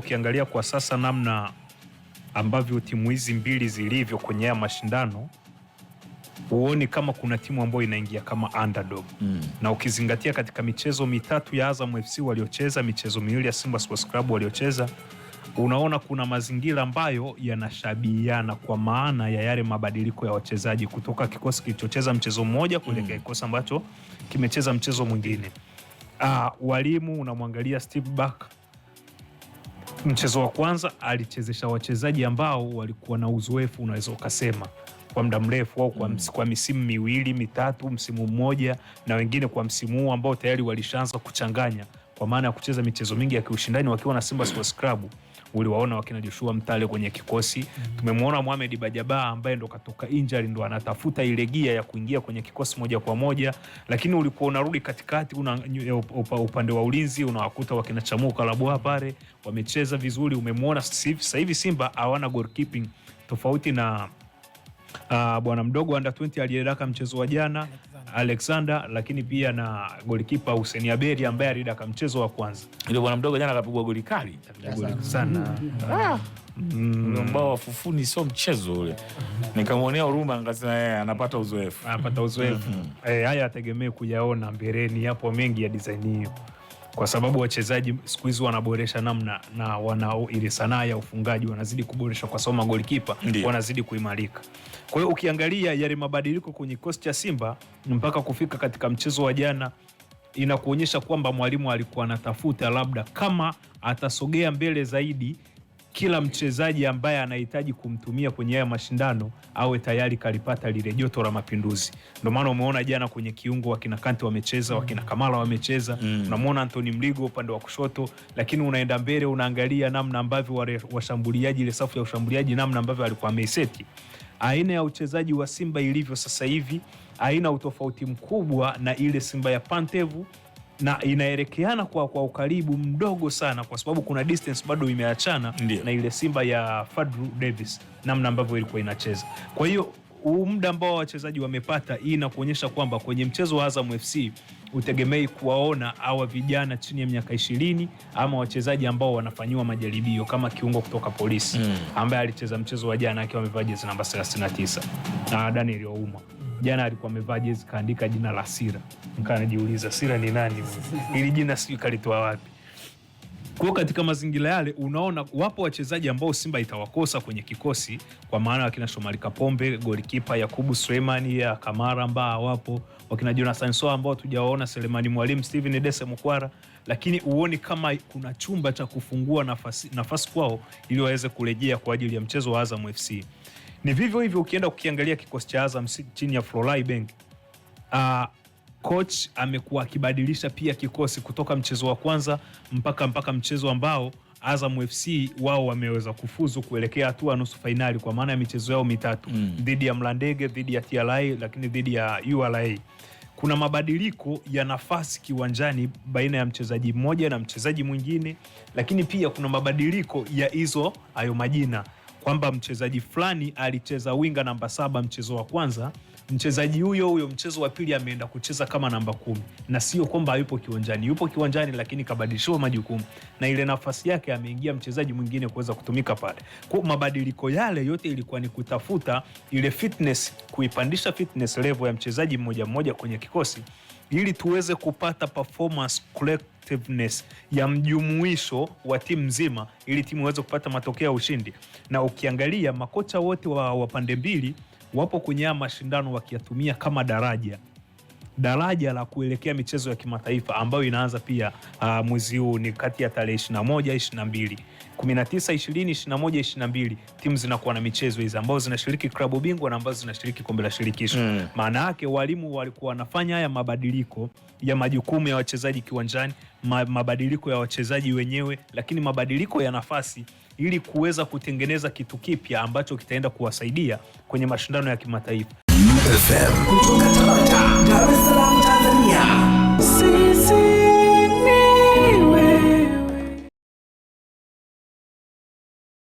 Ukiangalia kwa sasa namna ambavyo timu hizi mbili zilivyo kwenye haya mashindano, huoni kama kuna timu ambayo inaingia kama underdog. Na ukizingatia katika michezo mitatu ya Azam FC waliocheza, michezo miwili ya Simba Sports Club waliocheza, unaona kuna mazingira ambayo yanashabihiana kwa maana ya yale mabadiliko ya wachezaji kutoka kikosi kilichocheza mchezo mmoja kuelekea kikosi ambacho kimecheza mchezo mwingine. Walimu unamwangalia Steve Barker, mchezo wa kwanza alichezesha wachezaji ambao walikuwa na uzoefu, unaweza ukasema kwa muda mrefu au kwa misimu miwili mitatu, msimu mmoja, na wengine kwa msimu huu ambao tayari walishaanza kuchanganya kwa maana ya kucheza michezo mingi ya kiushindani wakiwa na Simba Sports Club. Uliwaona wakina Joshua Mtale kwenye kikosi. Tumemwona Mohamed Bajaba ambaye ndo katoka injury, ndo anatafuta ile gia ya kuingia kwenye kikosi moja kwa moja, lakini ulikuwa unarudi katikati upande wa ulinzi unawakuta wakina Chamuka Labua pale wamecheza vizuri. Umemwona sasa hivi Simba hawana goalkeeping tofauti na bwana mdogo under 20 aliyedaka mchezo wa jana Alexander, lakini pia na golikipa Hussein Aberi ambaye alidaka mchezo wa kwanza. Ile bwana mdogo jana akapigwa goli kali sana. Mbao wa Fufuni sio mchezo ule. Nikamwonea huruma nikasema yeye anapata uzoefu. Anapata uzoefu. Haya ategemee kuyaona mbeleni, hapo mengi ya design hiyo. Kwa sababu wachezaji siku hizi wanaboresha namna na wana ile sanaa ya ufungaji wanazidi kuboresha, kwa sababu golikipa wanazidi kuimarika. Kwa hiyo ukiangalia yale mabadiliko kwenye kikosi cha Simba mpaka kufika katika mchezo wa jana, inakuonyesha kwamba mwalimu alikuwa anatafuta labda kama atasogea mbele zaidi, kila mchezaji ambaye anahitaji kumtumia kwenye haya mashindano awe tayari kalipata lile joto la mapinduzi. Ndio maana umeona jana kwenye kiungo wakina Kante wamecheza, wakina Kamala wamecheza, unamwona Anthony Mligo upande wa kushoto, lakini unaenda mbele unaangalia namna ambavyo washambuliaji, ile safu ya ushambuliaji namna ambavyo alikuwa ameiseti. Aina ya uchezaji wa Simba ilivyo sasa hivi haina utofauti mkubwa na ile Simba ya Pantevu, na inaelekeana kwa ukaribu mdogo sana, kwa sababu kuna distance bado imeachana na ile Simba ya Fadlu Davis namna ambavyo ilikuwa inacheza. Kwa hiyo muda ambao wachezaji wamepata, hii inakuonyesha kwamba kwenye mchezo wa Azam FC utegemei kuwaona hawa vijana chini ya miaka 20 ama wachezaji ambao wanafanyiwa majaribio kama kiungo kutoka Polisi ambaye alicheza mchezo wa jana akiwa amevaa jezi namba 39 na Daniel Ouma. Jana alikuwa amevaa jezi kaandika jina la Sira. Nikanajiuliza Sira ni nani? Hili jina sijui kalitoa wapi. Kwa katika mazingira yale unaona wapo wachezaji ambao Simba itawakosa kwenye kikosi, kwa maana wakina Shomari Kapombe, golikipa Yakubu Sulemani, ya Kamara ambao wapo, wakina Jonathan Soa ambao tujawaona, Selemani Mwalimu, Steven Dese Mukwara, lakini uoni kama kuna chumba cha kufungua nafasi kwao ili waweze kurejea kwa ajili ya mchezo wa Azam FC. Ni vivyo hivyo ukienda ukiangalia kikosi cha Azam chini ya Florent Ibenge. Coach amekuwa akibadilisha pia kikosi kutoka mchezo wa kwanza mpaka mchezo ambao Azam FC wao wameweza kufuzu kuelekea hatua nusu fainali, kwa maana ya michezo yao mitatu dhidi ya Mlandege, dhidi ya TRA, lakini dhidi ya URA. Kuna mabadiliko ya nafasi kiwanjani baina ya mchezaji mmoja na mchezaji mwingine, lakini pia kuna mabadiliko ya hayo majina, kwamba mchezaji fulani alicheza winga namba 7 mchezo wa kwanza, mchezaji huyo mchezo wa pili ameenda kucheza kama namba 10, na sio kwamba hayupo kiwanjani, yupo kiwanjani lakini kabadilishwa majukumu na ile nafasi yake ameingia mchezaji mwingine kuweza kutumika pale. Kwa mabadiliko yale yote ilikuwa ni kutafuta ile fitness, kuipandisha fitness level ya mchezaji mmoja mmoja kwenye kikosi ili tuweze kupata performance collectiveness ya mjumuisho wa timu nzima, ili timu iweze kupata matokeo ya ushindi. Na ukiangalia makocha wote wa pande mbili wapo kwenye mashindano wakiyatumia kama daraja la kuelekea michezo ya kimataifa ambayo inaanza pia mwezi huu, ni kati ya tarehe 21, 22, 19, 20, 21, 22 timu zinakuwa na michezo hizi ambazo zinashiriki klabu bingwa na ambazo zinashiriki kombe la shirikisho. Maana yake walimu walikuwa wanafanya haya mabadiliko ya majukumu ya wachezaji kiwanjani, mabadiliko ya wachezaji wenyewe, lakini mabadiliko ya nafasi ili kuweza kutengeneza kitu kipya ambacho kitaenda kuwasaidia kwenye mashindano ya kimataifa. FM.